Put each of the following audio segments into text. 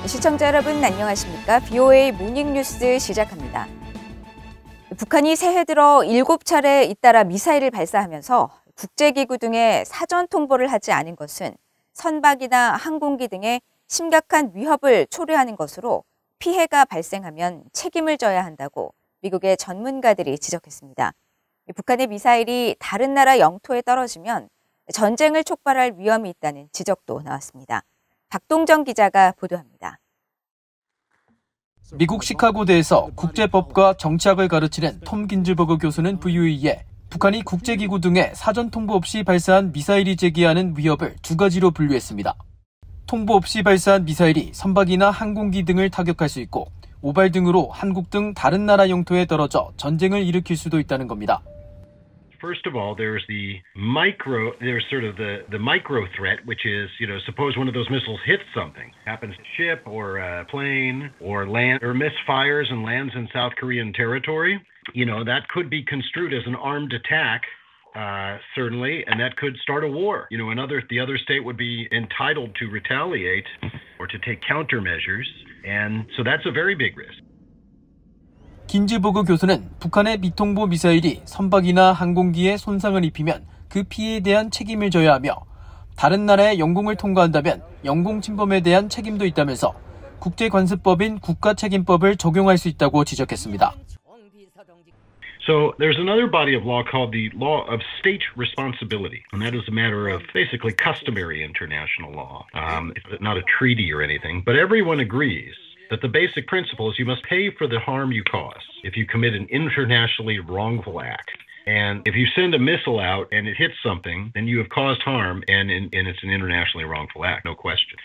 시청자 여러분 안녕하십니까? BOA 모닝뉴스 시작합니다. 북한이 새해 들어 7차례 잇따라 미사일을 발사하면서 국제기구 등에 사전 통보를 하지 않은 것은 선박이나 항공기 등에 심각한 위협을 초래하는 것으로 피해가 발생하면 책임을 져야 한다고 미국의 전문가들이 지적했습니다. 북한의 미사일이 다른 나라 영토에 떨어지면 전쟁을 촉발할 위험이 있다는 지적도 나왔습니다. 박동정 기자가 보도합니다. 미국 시카고대에서 국제법과 정치학을 가르치는 톰 긴즈버그 교수는 VOA에 북한이 국제기구 등에 사전 통보 없이 발사한 미사일이 제기하는 위협을 두 가지로 분류했습니다. 통보 없이 발사한 미사일이 선박이나 항공기 등을 타격할 수 있고 오발 등으로 한국 등 다른 나라 영토에 떨어져 전쟁을 일으킬 수도 있다는 겁니다. First of all, there's the micro threat, which is, suppose one of those missiles hits something, happens to a ship or a plane or land or misfires and lands in South Korean territory. That could be construed as an armed attack, certainly, and that could start a war. The other state would be entitled to retaliate or to take countermeasures, and so that's a very big risk. 긴즈버그 교수는 북한의 미통보 미사일이 선박이나 항공기에 손상을 입히면 그 피해에 대한 책임을 져야 하며 다른 나라의 영공을 통과한다면 영공 침범에 대한 책임도 있다면서 국제관습법인 국가책임법을 적용할 수 있다고 지적했습니다. So there's another body of law called the law of state responsibility, and that is a matter of basically customary international law. It's not a treaty or anything, but everyone agrees that the basic principle is you must pay for the harm you cause if you commit an internationally wrongful act. And if you send a missile out and it hits something, then you have caused harm and it's an internationally wrongful act, no question.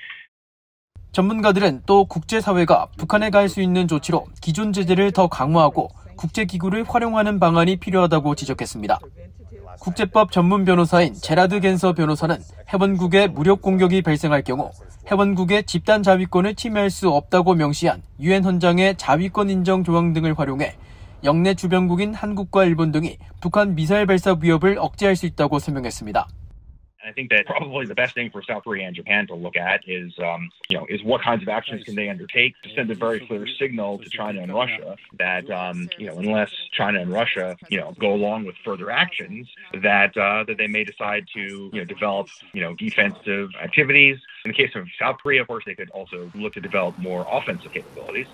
전문가들은 또 국제사회가 북한에 가할 수 있는 조치로 기존 제재를 더 강화하고 국제기구를 활용하는 방안이 필요하다고 지적했습니다. 국제법 전문 변호사인 제라드 겐서 변호사는 해원국의 무력 공격이 발생할 경우 해원국의 집단 자위권을 침해할 수 없다고 명시한 유엔 헌장의 자위권 인정 조항 등을 활용해 영내 주변국인 한국과 일본 등이 북한 미사일 발사 위협을 억제할 수 있다고 설명했습니다. I think that probably the best thing for South Korea and Japan to look at is what kinds of actions can they undertake to send a very clear signal to China and Russia that, unless China and Russia, go along with further actions, that they may decide to, develop, defensive activities. In the case of South Korea, of course, they could also look to develop more offensive capabilities.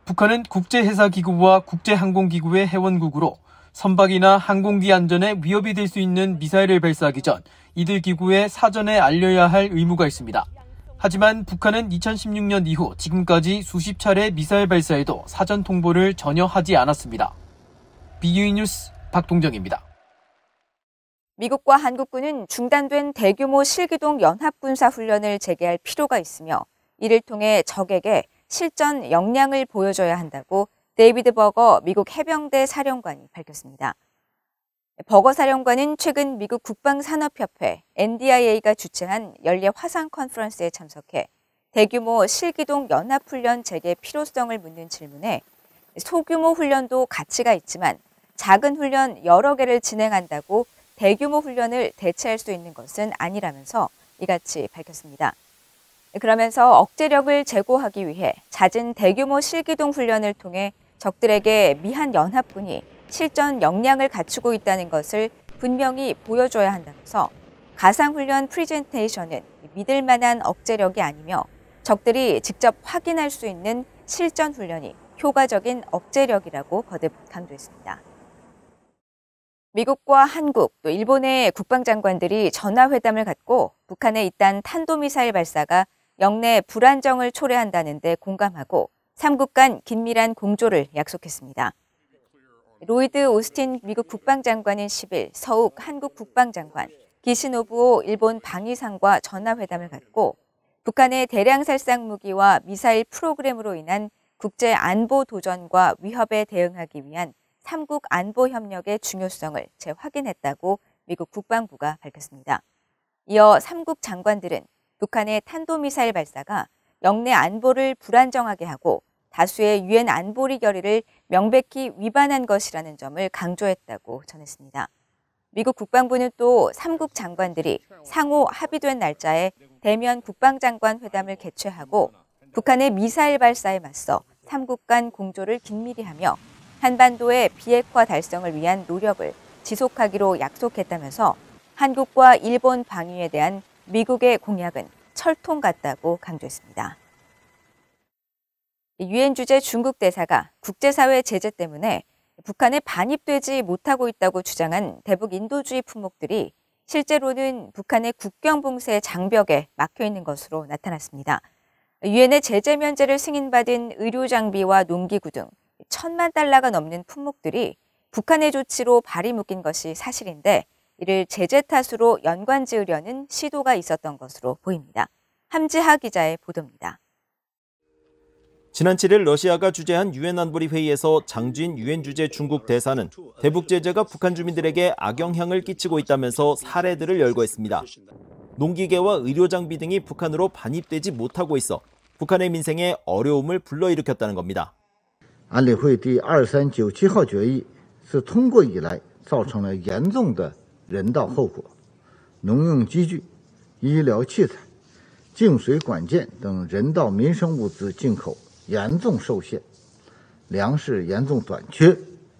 북한은 국제해사기구와 국제항공기구의 회원국으로 선박이나 항공기 안전에 위협이 될 수 있는 미사일을 발사하기 전 이들 기구에 사전에 알려야 할 의무가 있습니다. 하지만 북한은 2016년 이후 지금까지 수십 차례 미사일 발사에도 사전 통보를 전혀 하지 않았습니다. BOA 뉴스 박동정입니다. 미국과 한국군은 중단된 대규모 실기동 연합군사훈련을 재개할 필요가 있으며 이를 통해 적에게 실전 역량을 보여줘야 한다고 데이비드 버거 미국 해병대 사령관이 밝혔습니다. 버거 사령관은 최근 미국 국방산업협회 NDIA가 주최한 연례 화상 컨퍼런스에 참석해 대규모 실기동 연합훈련 재개 필요성을 묻는 질문에 소규모 훈련도 가치가 있지만 작은 훈련 여러 개를 진행한다고 대규모 훈련을 대체할 수 있는 것은 아니라면서 이같이 밝혔습니다. 그러면서 억제력을 제고하기 위해 잦은 대규모 실기동 훈련을 통해 적들에게 미한 연합군이 실전 역량을 갖추고 있다는 것을 분명히 보여줘야 한다면서 가상훈련 프레젠테이션은 믿을 만한 억제력이 아니며 적들이 직접 확인할 수 있는 실전 훈련이 효과적인 억제력이라고 거듭 강조했습니다. 미국과 한국 또 일본의 국방장관들이 전화회담을 갖고 북한의 잇단 탄도미사일 발사가 영내 불안정을 초래한다는 데 공감하고 3국 간 긴밀한 공조를 약속했습니다. 로이드 오스틴 미국 국방장관은 10일 서욱 한국 국방장관, 기시노부오 일본 방위상과 전화회담을 갖고 북한의 대량 살상 무기와 미사일 프로그램으로 인한 국제 안보 도전과 위협에 대응하기 위한 3국 안보 협력의 중요성을 재확인했다고 미국 국방부가 밝혔습니다. 이어 3국 장관들은 북한의 탄도미사일 발사가 영내 안보를 불안정하게 하고 다수의 유엔 안보리 결의를 명백히 위반한 것이라는 점을 강조했다고 전했습니다. 미국 국방부는 또 3국 장관들이 상호 합의된 날짜에 대면 국방장관 회담을 개최하고 북한의 미사일 발사에 맞서 3국 간 공조를 긴밀히 하며 한반도의 비핵화 달성을 위한 노력을 지속하기로 약속했다면서 한국과 일본 방위에 대한 미국의 공약은 철통 같다고 강조했습니다. 유엔 주재 중국 대사가 국제사회 제재 때문에 북한에 반입되지 못하고 있다고 주장한 대북 인도주의 품목들이 실제로는 북한의 국경 봉쇄 장벽에 막혀 있는 것으로 나타났습니다. 유엔의 제재 면제를 승인받은 의료 장비와 농기구 등 1,000만 달러가 넘는 품목들이 북한의 조치로 발이 묶인 것이 사실인데 이를 제재 탓으로 연관지으려는 시도가 있었던 것으로 보입니다. 함지하 기자의 보도입니다. 지난 7일 러시아가 주재한 유엔 안보리 회의에서 장진 유엔 주재 중국 대사는 대북 제재가 북한 주민들에게 악영향을 끼치고 있다면서 사례들을 열거했습니다. 농기계와 의료 장비 등이 북한으로 반입되지 못하고 있어 북한의 민생에 어려움을 불러일으켰다는 겁니다. 安理会第2397号决议是通过以来造成了严重的人道后果，农用机具、医疗器材、净水管件等人道民生物资进口严重受限，粮食严重短缺，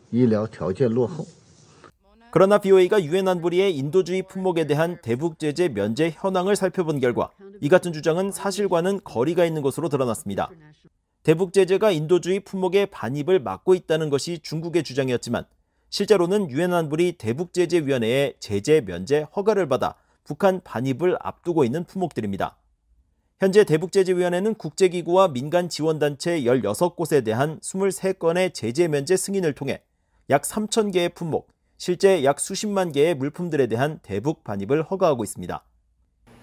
医疗条件落后。 그러나 BOA가 유엔 안보리의 인도주의 품목에 대한 대북 제재 면제 현황을 살펴본 결과 이 같은 주장은 사실과는 거리가 있는 것으로 드러났습니다. 대북 제재가 인도주의 품목의 반입을 막고 있다는 것이 중국의 주장이었지만 실제로는 유엔 안보리 대북제재위원회의 제재 면제 허가를 받아 북한 반입을 앞두고 있는 품목들입니다. 현재 대북제재위원회는 국제기구와 민간 지원단체 16곳에 대한 23건의 제재 면제 승인을 통해 약 3,000개의 품목, 실제 약 수십만 개의 물품들에 대한 대북 반입을 허가하고 있습니다.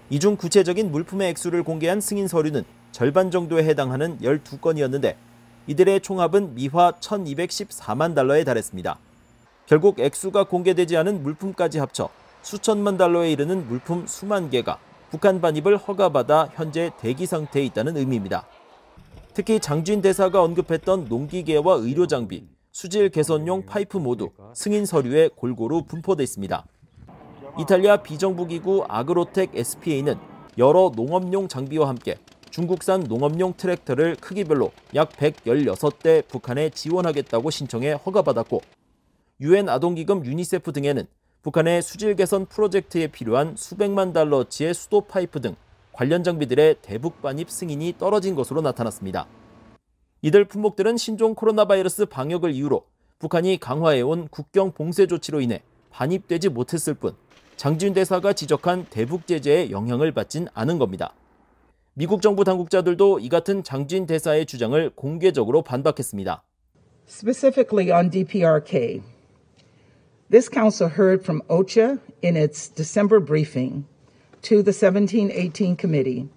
이 중 구체적인 물품의 액수를 공개한 승인 서류는 절반 정도에 해당하는 12건이었는데 이들의 총합은 미화 1,214만 달러에 달했습니다. 결국 액수가 공개되지 않은 물품까지 합쳐 수천만 달러에 이르는 물품 수만 개가 북한 반입을 허가받아 현재 대기 상태에 있다는 의미입니다. 특히 장진 대사가 언급했던 농기계와 의료 장비, 수질 개선용 파이프 모두 승인 서류에 골고루 분포돼 있습니다. 이탈리아 비정부기구 아그로텍 SPA는 여러 농업용 장비와 함께 중국산 농업용 트랙터를 크기별로 약 116대 북한에 지원하겠다고 신청해 허가받았고 유엔 아동기금 유니세프 등에는 북한의 수질 개선 프로젝트에 필요한 수백만 달러치의 수도 파이프 등 관련 장비들의 대북 반입 승인이 떨어진 것으로 나타났습니다. 이들 품목들은 신종 코로나 바이러스 방역을 이유로 북한이 강화해온 국경 봉쇄 조치로 인해 반입되지 못했을 뿐 장진 대사가 지적한 대북 제재에 영향을 받진 않은 겁니다. 미국 정부 당국자들도 이 같은 장진 대사의 주장을 공개적으로 반박했습니다. Specifically on DPRK, this council heard from OCHA in its December briefing to the 1718 committee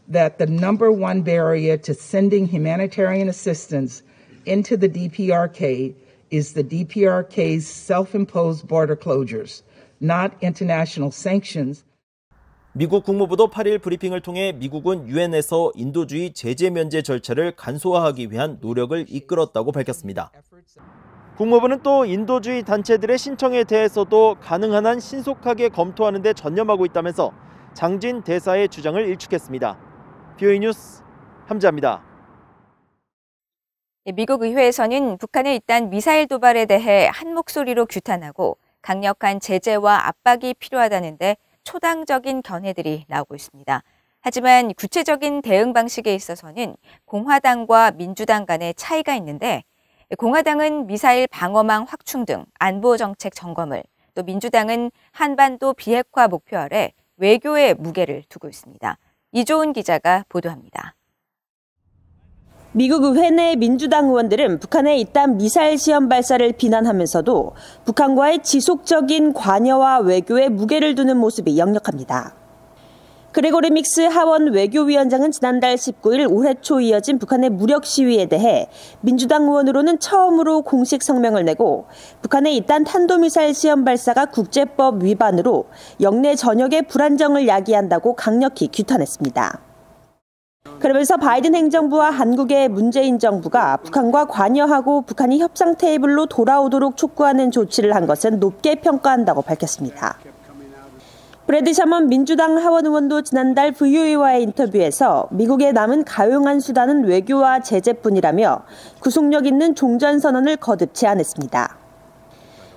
that the number one barrier to sending humanitarian assistance into the DPRK is the DPRK's self-imposed border closures, not international sanctions. 미국 국무부도 8일 브리핑을 통해 미국은 유엔에서 인도주의 제재 면제 절차를 간소화하기 위한 노력을 이끌었다고 밝혔습니다. 국무부는 또 인도주의 단체들의 신청에 대해서도 가능한 한 신속하게 검토하는 데 전념하고 있다면서 장진 대사의 주장을 일축했습니다. BOA 뉴스 함지하입니다. 미국 의회에서는 북한의 일단 미사일 도발에 대해 한 목소리로 규탄하고 강력한 제재와 압박이 필요하다는데 초당적인 견해들이 나오고 있습니다. 하지만 구체적인 대응 방식에 있어서는 공화당과 민주당 간의 차이가 있는데 공화당은 미사일 방어망 확충 등 안보 정책 점검을, 또 민주당은 한반도 비핵화 목표 아래 외교에 무게를 두고 있습니다. 이조은 기자가 보도합니다. 미국 의회 내 민주당 의원들은 북한의 잇단 미사일 시험 발사를 비난하면서도 북한과의 지속적인 관여와 외교에 무게를 두는 모습이 역력합니다. 그레고리 믹스 하원 외교위원장은 지난달 19일 올해 초 이어진 북한의 무력 시위에 대해 민주당 의원으로는 처음으로 공식 성명을 내고 북한의 잇단 탄도미사일 시험 발사가 국제법 위반으로 영내 전역의 불안정을 야기한다고 강력히 규탄했습니다. 그러면서 바이든 행정부와 한국의 문재인 정부가 북한과 관여하고 북한이 협상 테이블로 돌아오도록 촉구하는 조치를 한 것은 높게 평가한다고 밝혔습니다. 브래드 셔먼 민주당 하원 의원도 지난달 VOA와의 인터뷰에서 미국에 남은 가용한 수단은 외교와 제재뿐이라며 구속력 있는 종전선언을 거듭지 않았습니다.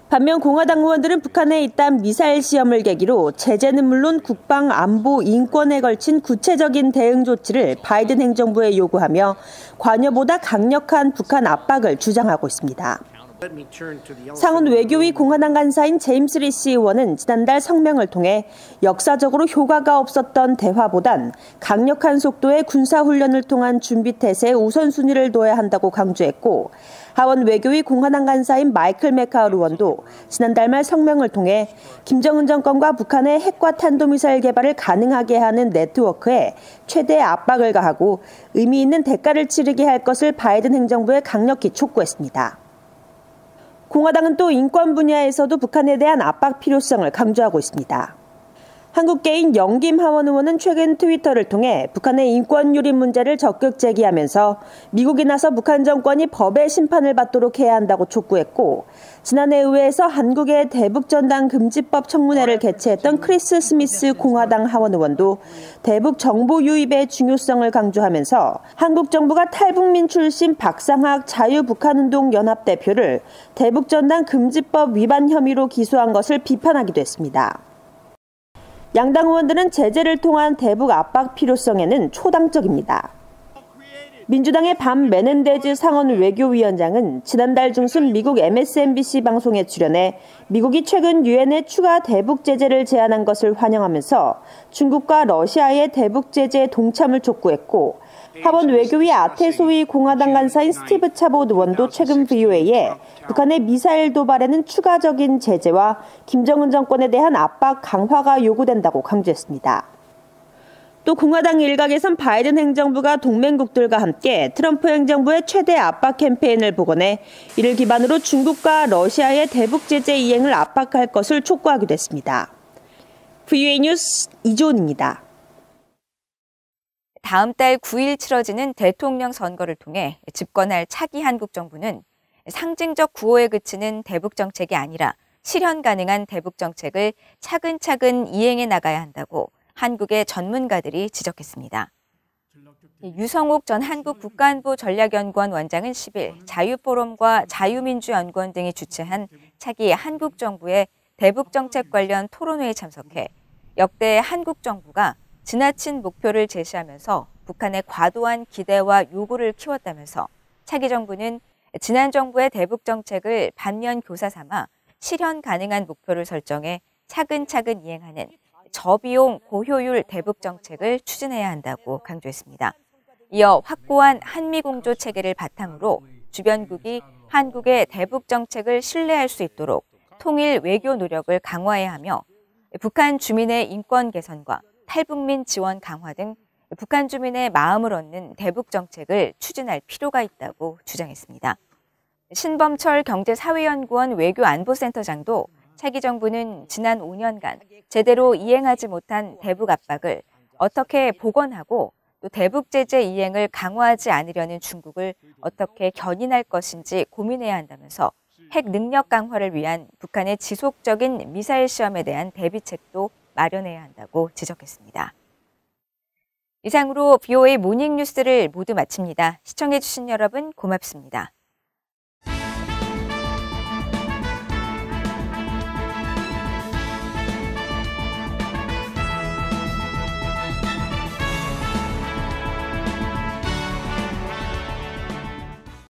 반면 공화당 의원들은 북한에 잇단 미사일 시험을 계기로 제재는 물론 국방, 안보, 인권에 걸친 구체적인 대응 조치를 바이든 행정부에 요구하며 관여보다 강력한 북한 압박을 주장하고 있습니다. 상원 외교위 공화당 간사인 제임스 리시 의원은 지난달 성명을 통해 역사적으로 효과가 없었던 대화보단 강력한 속도의 군사훈련을 통한 준비태세에 우선순위를 둬야 한다고 강조했고, 하원 외교위 공화당 간사인 마이클 맥카울 의원도 지난달 말 성명을 통해 김정은 정권과 북한의 핵과 탄도미사일 개발을 가능하게 하는 네트워크에 최대 압박을 가하고 의미 있는 대가를 치르게 할 것을 바이든 행정부에 강력히 촉구했습니다. 공화당은 또 인권 분야에서도 북한에 대한 압박 필요성을 강조하고 있습니다. 한국계인 영김 하원 의원은 최근 트위터를 통해 북한의 인권 유린 문제를 적극 제기하면서 미국이 나서 북한 정권이 법의 심판을 받도록 해야 한다고 촉구했고, 지난해 의회에서 한국의 대북전단 금지법 청문회를 개최했던 크리스 스미스 공화당 하원 의원도 대북 정보 유입의 중요성을 강조하면서 한국 정부가 탈북민 출신 박상학 자유북한운동 연합 대표를 대북전단 금지법 위반 혐의로 기소한 것을 비판하기도 했습니다. 양당 의원들은 제재를 통한 대북 압박 필요성에는 초당적입니다. 민주당의 밤 메넨데즈 상원 외교위원장은 지난달 중순 미국 MSNBC 방송에 출연해 미국이 최근 유엔에 추가 대북 제재를 제안한 것을 환영하면서 중국과 러시아의 대북 제재에 동참을 촉구했고, 하원 외교위 아테소위 공화당 간사인 스티브 차봇 의원도 최근 VOA에 북한의 미사일 도발에는 추가적인 제재와 김정은 정권에 대한 압박 강화가 요구된다고 강조했습니다. 또 공화당 일각에선 바이든 행정부가 동맹국들과 함께 트럼프 행정부의 최대 압박 캠페인을 복원해 이를 기반으로 중국과 러시아의 대북 제재 이행을 압박할 것을 촉구하기도 했습니다. VOA 뉴스 이조은입니다. 다음 달 9일 치러지는 대통령 선거를 통해 집권할 차기 한국 정부는 상징적 구호에 그치는 대북 정책이 아니라 실현 가능한 대북 정책을 차근차근 이행해 나가야 한다고 한국의 전문가들이 지적했습니다. 유성옥 전 한국 국가안보 전략연구원 원장은 10일 자유포럼과 자유민주연구원 등이 주최한 차기 한국 정부의 대북 정책 관련 토론회에 참석해 역대 한국 정부가 지나친 목표를 제시하면서 북한의 과도한 기대와 요구를 키웠다면서 차기 정부는 지난 정부의 대북 정책을 반면 교사 삼아 실현 가능한 목표를 설정해 차근차근 이행하는 저비용 고효율 대북 정책을 추진해야 한다고 강조했습니다. 이어 확고한 한미공조 체계를 바탕으로 주변국이 한국의 대북 정책을 신뢰할 수 있도록 통일 외교 노력을 강화해야 하며 북한 주민의 인권 개선과 탈북민 지원 강화 등 북한 주민의 마음을 얻는 대북 정책을 추진할 필요가 있다고 주장했습니다. 신범철 경제사회연구원 외교안보센터장도 차기 정부는 지난 5년간 제대로 이행하지 못한 대북 압박을 어떻게 복원하고 또 대북 제재 이행을 강화하지 않으려는 중국을 어떻게 견인할 것인지 고민해야 한다면서 핵 능력 강화를 위한 북한의 지속적인 미사일 시험에 대한 대비책도 마련해야 한다고 지적했습니다. 이상으로 VOA 모닝뉴스를 모두 마칩니다. 시청해주신 여러분 고맙습니다.